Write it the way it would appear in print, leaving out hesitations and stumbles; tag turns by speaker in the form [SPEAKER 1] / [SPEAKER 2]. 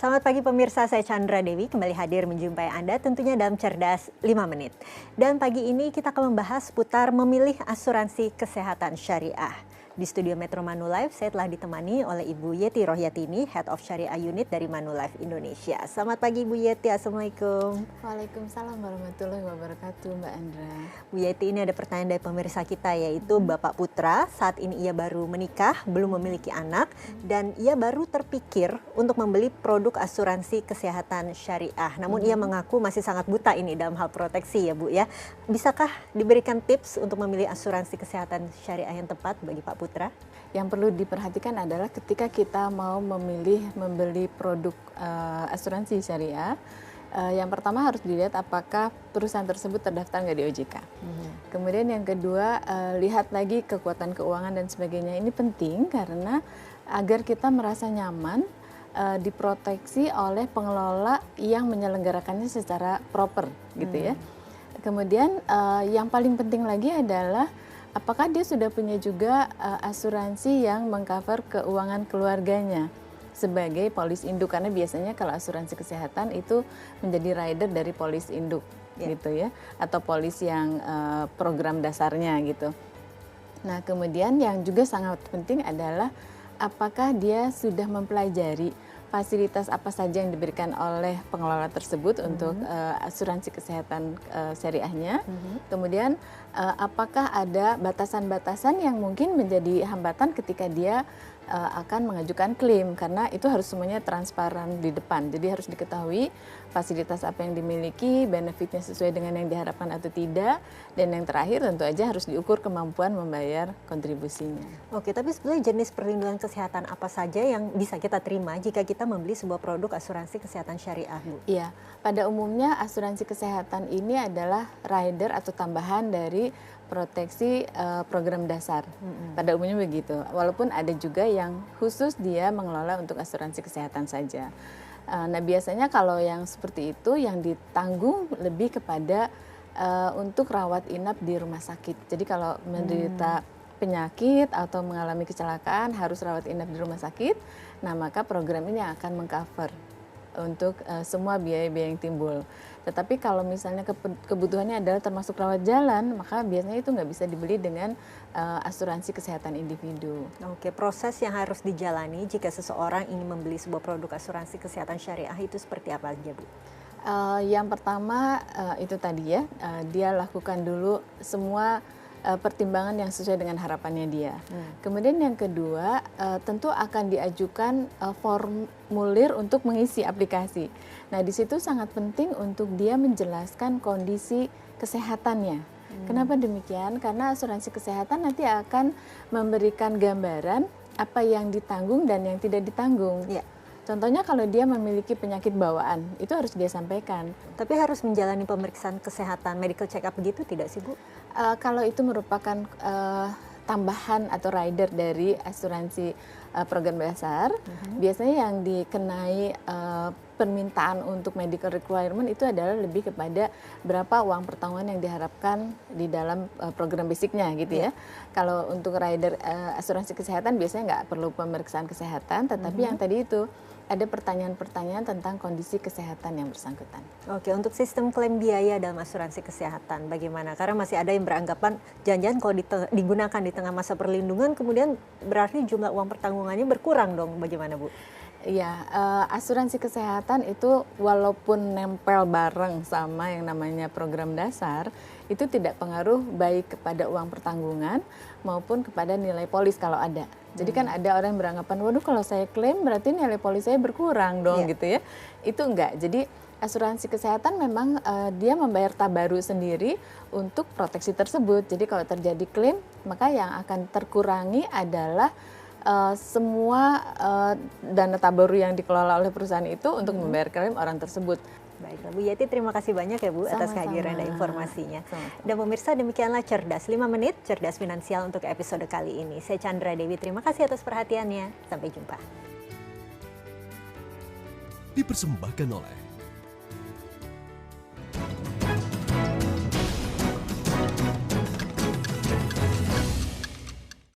[SPEAKER 1] Selamat pagi pemirsa, saya Chandra Dewi kembali hadir menjumpai Anda tentunya dalam Cerdas 5 Menit. Dan pagi ini kita akan membahas seputar memilih asuransi kesehatan syariah. Di studio Metro Manulife saya telah ditemani oleh Ibu Yeti Rohyatini, Head of Syariah Unit dari Manulife Indonesia. Selamat pagi Bu Yeti, Assalamualaikum.
[SPEAKER 2] Waalaikumsalam warahmatullahi wabarakatuh Mbak Andra.
[SPEAKER 1] Bu Yeti, ini ada pertanyaan dari pemirsa kita yaitu Bapak Putra, saat ini ia baru menikah, belum memiliki anak, dan ia baru terpikir untuk membeli produk asuransi kesehatan syariah. Namun ia mengaku masih sangat buta ini dalam hal proteksi ya Bu ya. Bisakah diberikan tips untuk memilih asuransi kesehatan syariah yang tepat bagi Pak Putra?
[SPEAKER 2] Yang perlu diperhatikan adalah ketika kita mau membeli produk asuransi syariah, yang pertama harus dilihat apakah perusahaan tersebut terdaftar nggak di OJK. Kemudian yang kedua, lihat lagi kekuatan keuangan dan sebagainya. Ini penting karena agar kita merasa nyaman diproteksi oleh pengelola yang menyelenggarakannya secara proper gitu ya. Kemudian yang paling penting lagi adalah apakah dia sudah punya juga asuransi yang mengcover keuangan keluarganya sebagai polis induk, karena biasanya kalau asuransi kesehatan itu menjadi rider dari polis induk gitu ya, atau polis yang program dasarnya gitu. Nah kemudian yang juga sangat penting adalah apakah dia sudah mempelajari fasilitas apa saja yang diberikan oleh pengelola tersebut untuk asuransi kesehatan syariahnya. Kemudian apakah ada batasan-batasan yang mungkin menjadi hambatan ketika dia akan mengajukan klaim, karena itu harus semuanya transparan di depan. Jadi harus diketahui fasilitas apa yang dimiliki, benefitnya sesuai dengan yang diharapkan atau tidak, dan yang terakhir tentu aja harus diukur kemampuan membayar kontribusinya.
[SPEAKER 1] Oke, tapi sebenarnya jenis perlindungan kesehatan apa saja yang bisa kita terima jika kita membeli sebuah produk asuransi kesehatan syariah, Bu?
[SPEAKER 2] Iya, pada umumnya asuransi kesehatan ini adalah rider atau tambahan dari proteksi program dasar. Pada umumnya begitu. Walaupun ada juga yang khusus dia mengelola untuk asuransi kesehatan saja. Nah biasanya kalau yang seperti itu yang ditanggung lebih kepada untuk rawat inap di rumah sakit. Jadi kalau menderita penyakit atau mengalami kecelakaan harus rawat inap di rumah sakit, nah maka program ini akan mengcover untuk semua biaya-biaya yang timbul. Tetapi kalau misalnya kebutuhannya adalah termasuk rawat jalan, maka biasanya itu nggak bisa dibeli dengan asuransi kesehatan individu.
[SPEAKER 1] Oke, proses yang harus dijalani jika seseorang ingin membeli sebuah produk asuransi kesehatan syariah itu seperti apa aja, Bu?
[SPEAKER 2] Yang pertama itu tadi ya, dia lakukan dulu semua pertimbangan yang sesuai dengan harapannya dia. Kemudian yang kedua, tentu akan diajukan formulir untuk mengisi aplikasi. Nah di situ sangat penting untuk dia menjelaskan kondisi kesehatannya. Kenapa demikian? Karena asuransi kesehatan nanti akan memberikan gambaran apa yang ditanggung dan yang tidak ditanggung. Ya. Contohnya kalau dia memiliki penyakit bawaan, itu harus dia sampaikan.
[SPEAKER 1] Tapi harus menjalani pemeriksaan kesehatan, medical check up begitu tidak sih Bu?
[SPEAKER 2] Kalau itu merupakan tambahan atau rider dari asuransi program dasar, biasanya yang dikenai permintaan untuk medical requirement itu adalah lebih kepada berapa uang pertanggungan yang diharapkan di dalam program basicnya gitu ya. Kalau untuk rider asuransi kesehatan biasanya nggak perlu pemeriksaan kesehatan, tetapi yang tadi itu ada pertanyaan-pertanyaan tentang kondisi kesehatan yang bersangkutan.
[SPEAKER 1] Oke, untuk sistem klaim biaya dalam asuransi kesehatan bagaimana? Karena masih ada yang beranggapan jangan-jangan kalau digunakan di tengah masa perlindungan kemudian berarti jumlah uang pertanggungannya berkurang dong, bagaimana Bu?
[SPEAKER 2] Iya, asuransi kesehatan itu walaupun nempel bareng sama yang namanya program dasar, itu tidak pengaruh baik kepada uang pertanggungan maupun kepada nilai polis kalau ada. Jadi kan ada orang yang beranggapan, waduh kalau saya klaim berarti nilai polis saya berkurang dong gitu ya. Itu enggak, jadi asuransi kesehatan memang dia membayar tabaru sendiri untuk proteksi tersebut. Jadi kalau terjadi klaim, maka yang akan terkurangi adalah semua dana tabaru yang dikelola oleh perusahaan itu untuk membayar klaim orang tersebut.
[SPEAKER 1] Baiklah Bu Yeti, terima kasih banyak ya Bu atas kehadiran dan informasinya. Dan pemirsa, demikianlah Cerdas 5 Menit, Cerdas Finansial untuk episode kali ini. Saya Chandra Dewi, terima kasih atas perhatiannya. Sampai jumpa.
[SPEAKER 3] Dipersembahkan oleh